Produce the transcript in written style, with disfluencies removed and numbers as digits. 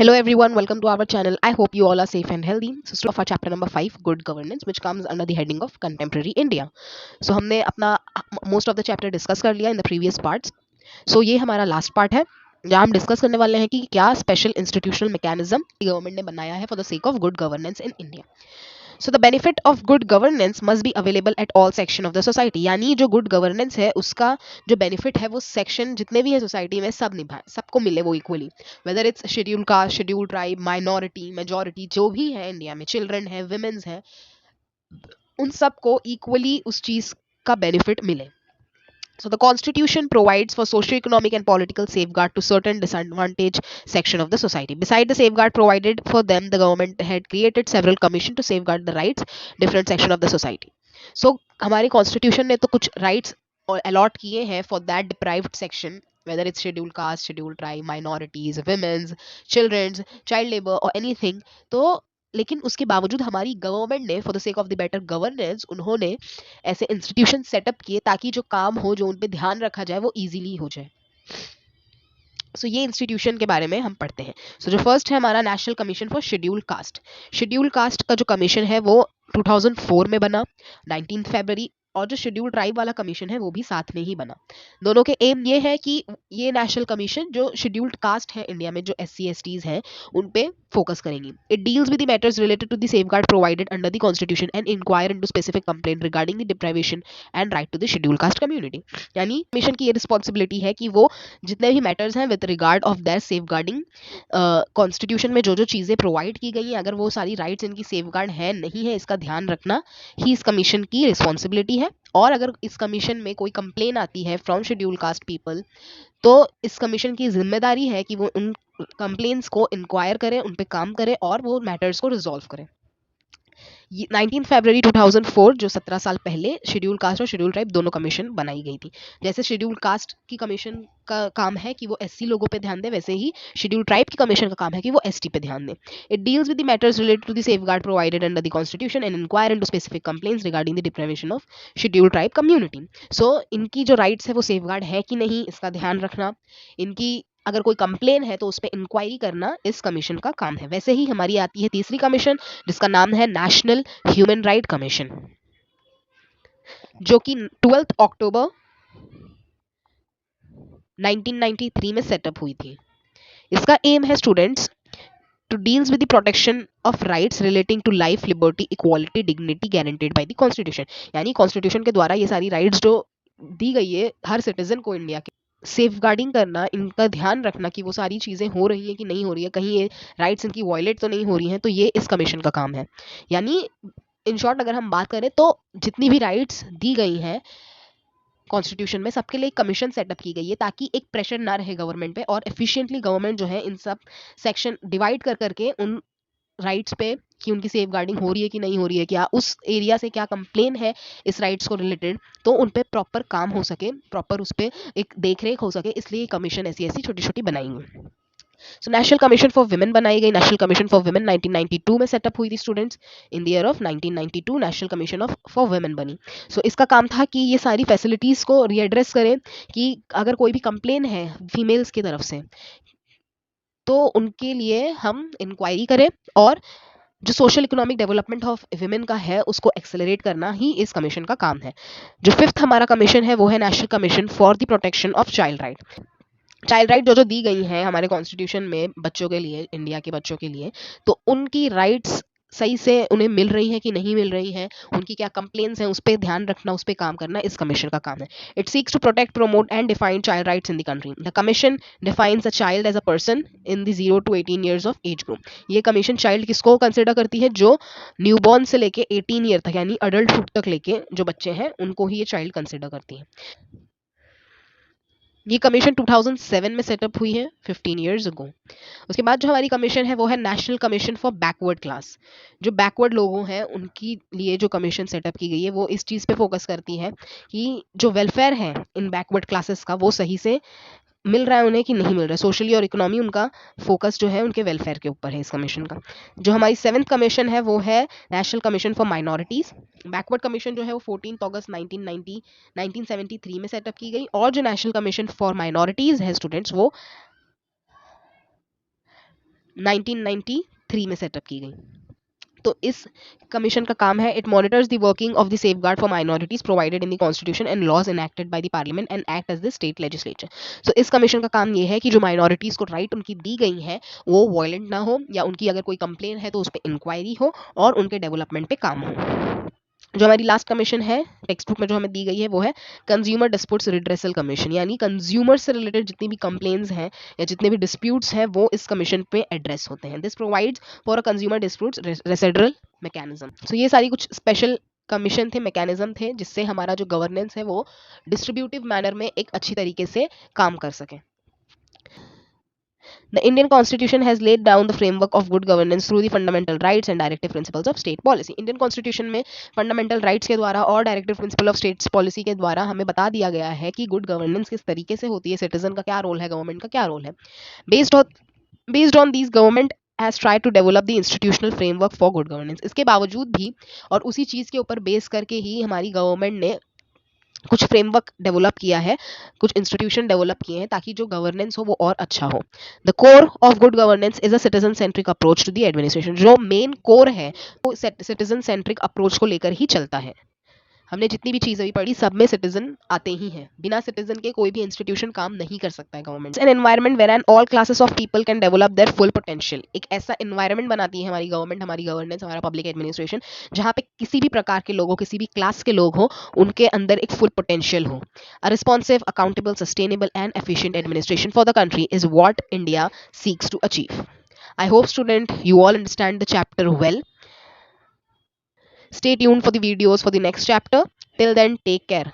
Hello everyone, welcome to our channel. I hope you all are safe and healthy. So start of our chapter number 5, good governance, which comes under the heading of contemporary India. So हमने अपना most of the chapter discuss कर लिया in the previous parts. So ये हमारा last part है जहाँ हम discuss करने वाले हैं कि क्या स्पेशल इंस्टीट्यूशनल मैकेनिज्म गवर्नमेंट ने बनाया है for the sake of good governance in India. So the benefit of good governance must be available at all section of the society. यानी जो गुड गवर्नेंस है उसका जो बेनिफिट है वो सेक्शन जितने भी है सोसाइटी में सब निभाए, सबको मिले वो equally. Whether it's schedule caste, schedule tribe, minority, majority, जो भी है इंडिया में, चिल्ड्रन है, विमेन्स है, उन सबको इक्वली उस चीज का बेनिफिट मिले. So the constitution provides for socio-economic and political safeguard to certain disadvantaged section of the society. Beside the safeguard provided for them, the government had created several commission to safeguard the rights different section of the society. So हमारी constitution ने तो कुछ rights allot किए हैं for that deprived section, whether it's scheduled caste, scheduled tribe, minorities, women's, children's, child labor or anything. तो लेकिन उसके बावजूद हमारी गवर्नमेंट ने for the sake of the better governance उन्होंने ऐसे इंस्टीट्यूशन सेटअप किए ताकि जो काम हो, जो उन पे ध्यान रखा जाए, वो इजीली हो जाए. सो ये इंस्टीट्यूशन के बारे में हम पढ़ते हैं. सो जो फर्स्ट है हमारा national commission for scheduled caste. Scheduled caste का जो कमीशन है वो 2004 में बना 19 फरवरी, और जो शेड्यूल ट्राइब वाला कमीशन है वो भी साथ में ही बना. दोनों के एम ये है कि ये नेशनल कमीशन जो शेड्यूल्ड कास्ट है इंडिया में, जो SC/STs हैं, उन पे फोकस करेंगी. It deals with the matters related to the safeguard provided under the constitution and inquire into specific complaint regarding the deprivation and right to the schedule caste community. यानी commission की ये responsibility है कि वो जितने भी matters हैं with regard of their safeguarding, constitution में जो जो चीज़ें प्रोवाइड की गई हैं, अगर वो सारी राइट्स इनकी सेफगार्ड है नहीं है, इसका ध्यान रखना ही इस कमीशन की रिस्पॉन्सिबिलिटी है. और अगर इस कमीशन में कोई कंप्लेन आती है फ्रॉम शेड्यूल कास्ट पीपल, तो इस कमीशन की जिम्मेदारी है कि वो उन कंप्लेन्स को इंक्वायर करे, उन पे काम करे और वो मैटर्स को रिजॉल्व करे. 19 फरवरी 2004, जो 17 साल पहले, शेड्यूल कास्ट और शेड्यूल ट्राइब दोनों कमीशन बनाई गई थी. जैसे शेड्यूल कास्ट की कमीशन का काम है कि वो SC लोगों पे ध्यान दे, वैसे ही शेड्यूल ट्राइब की कमीशन का काम है कि वो ST पे ध्यान दे. It deals with the matters related to the safeguard provided under the constitution and inquire into specific complaints regarding the deprivation of schedule tribe community. So इनकी जो राइट्स है वो सेफगार्ड है कि नहीं, इसका ध्यान रखना, इनकी अगर कोई कंप्लेन है तो उस पर इंक्वायरी करना इस कमीशन का काम है. वैसे ही हमारी आती है तीसरी कमीशन जिसका नाम है नेशनल ह्यूमन राइट कमीशन, जो कि 12 अक्टूबर 1993 में सेटअप हुई थी. इसका एम है students to deals with the protection of rights relating to life, liberty, equality, dignity guaranteed by the constitution. यानी कॉन्स्टिट्यूशन के द्वारा ये सारी राइट्स जो दी गई है हर सिटीजन को इंडिया के, सेफ गार्डिंग करना, इनका ध्यान रखना कि वो सारी चीज़ें हो रही हैं कि नहीं हो रही है, कहीं ये राइट्स इनकी वॉयलेट तो नहीं हो रही हैं, तो ये इस कमीशन का काम है. यानी इन शॉर्ट अगर हम बात करें तो जितनी भी राइट्स दी गई हैं कॉन्स्टिट्यूशन में, सबके लिए कमीशन सेटअप की गई है ताकि एक प्रेशर ना रहे गवर्नमेंट पे, और एफिशिएंटली गवर्नमेंट जो है इन सब सेक्शन डिवाइड कर करके उन राइट्स पे कि उनकी सेफ गार्डिंग हो रही है कि नहीं हो रही है, क्या उस एरिया से क्या कंप्लेन है इस राइट्स को रिलेटेड, तो उन पे प्रॉपर काम हो सके, प्रॉपर उस पर एक देख रेख हो सके, इसलिए कमीशन ऐसी ऐसी छोटी छोटी बनाएंगे. So national commission for women बनाई गई. नेशनल कमीशन फॉर विमेन 1992 में सेटअप हुई थी students. In the year of 1992 national commission of for women बनी. सो इसका काम था कि ये सारी फैसिलिटीज़ को रीएड्रेस करें कि अगर कोई भी कंप्लेन है फीमेल्स की तरफ से तो उनके लिए हम इंक्वायरी करें, और जो social economic development of women का है उसको एक्सेलरेट करना ही इस कमीशन का काम है. जो फिफ्थ हमारा कमीशन है वो है national commission for the protection of child right. Child right जो जो दी गई हैं हमारे कॉन्स्टिट्यूशन में बच्चों के लिए, इंडिया के बच्चों के लिए, तो उनकी राइट्स सही से उन्हें मिल रही हैं कि नहीं मिल रही हैं, उनकी क्या कंप्लेंट्स हैं, उस पर ध्यान रखना, उस पर काम करना इस कमीशन का काम है. It seeks to protect, promote and define child rights in the country. The commission defines a child as a person in the 0 to 18 years of age group. ये कमीशन चाइल्ड किसको कंसिडर करती है? जो newborn से लेके 18 year तक यानी adulthood तक लेके जो बच्चे हैं उनको ही ये चाइल्ड कंसिडर करती है. ये कमीशन 2007 में सेटअप हुई है, 15 years ago. उसके बाद जो हमारी कमीशन है वो है national commission for backward class. जो बैकवर्ड लोगों हैं उनके लिए जो कमीशन सेटअप की गई है वो इस चीज़ पे फोकस करती है कि जो वेलफेयर है इन बैकवर्ड क्लासेस का वो सही से मिल रहा है उन्हें कि नहीं मिल रहा है. सोशली और इकोनॉमी उनका फोकस जो है उनके वेलफेयर के ऊपर है इस कमीशन का. जो हमारी 7th कमीशन है वो है national commission for minorities. Backward commission जो है वो 14 अगस्त 1973 में सेटअप की गई, और जो नेशनल कमीशन फॉर माइनॉरिटीज़ है स्टूडेंट्स वो 1993 में सेटअप की गई। तो इस कमीशन का काम है, it monitors the working of the safeguard for minorities provided in the constitution and laws enacted by the parliament and act as the state legislature. So इस कमीशन का काम ये है कि जो माइनॉरिटीज को राइट उनकी दी गई है वो वायलेंट ना हो, या उनकी अगर कोई कंप्लेन है तो उस पर इंक्वायरी हो और उनके डेवलपमेंट पे काम हो। जो हमारी लास्ट कमीशन है टेक्स्ट बुक में जो हमें दी गई है वो है कंज्यूमर डिस्प्यूट्स रिड्रेसल कमीशन, यानी कंज्यूमर से रिलेटेड जितनी भी कंप्लेन्स हैं या जितने भी डिस्प्यूट्स हैं वो इस कमीशन पे एड्रेस होते हैं। This provides for a consumer disputes रेसिडरल मैकेनिज्म। सो ये सारी कुछ स्पेशल कमीशन थे, मैकेनिज्म थे, जिससे हमारा जो गवर्नेंस है वो डिस्ट्रीब्यूटिव मैनर में एक अच्छी तरीके से काम कर सके। The Indian Constitution has laid down the framework of good governance through the fundamental rights and directive principles of state policy. Indian Constitution में fundamental rights के द्वारा और directive principle of state policy के द्वारा हमें बता दिया गया है कि good governance किस तरीके से होती है, citizen का क्या रोल है, government का क्या रोल है। Based on these, government has tried to develop the institutional framework for good governance. इसके बावजूद भी और उसी चीज़ के ऊपर बेस करके ही हमारी गवर्नमेंट ने कुछ फ्रेमवर्क डेवलप किया है, कुछ इंस्टीट्यूशन डेवलप किए हैं ताकि जो गवर्नेंस हो वो और अच्छा हो। The core of good governance is a citizen centric approach to the administration. जो मेन कोर है वो सिटीजन सेंट्रिक अप्रोच को लेकर ही चलता है। हमने जितनी भी चीज़ें भी पढ़ी सब में सिटीजन आते ही हैं, बिना सिटीजन के कोई भी इंस्टीट्यूशन काम नहीं कर सकता है government. An environment where an all classes of people can develop their full potential. एक ऐसा एनवायरनमेंट बनाती है हमारी गवर्नमेंट, हमारी गवर्नेंस, हमारा पब्लिक एडमिनिस्ट्रेशन, जहाँ पे किसी भी प्रकार के लोग हो, किसी भी क्लास के लोग हो, उनके अंदर एक फुल पोटेंशियल हो। A responsive, accountable, sustainable and efficient administration for the country is what India seeks to achieve. I hope student you all understand the chapter well. Stay tuned for the videos for the next chapter. Till then, take care.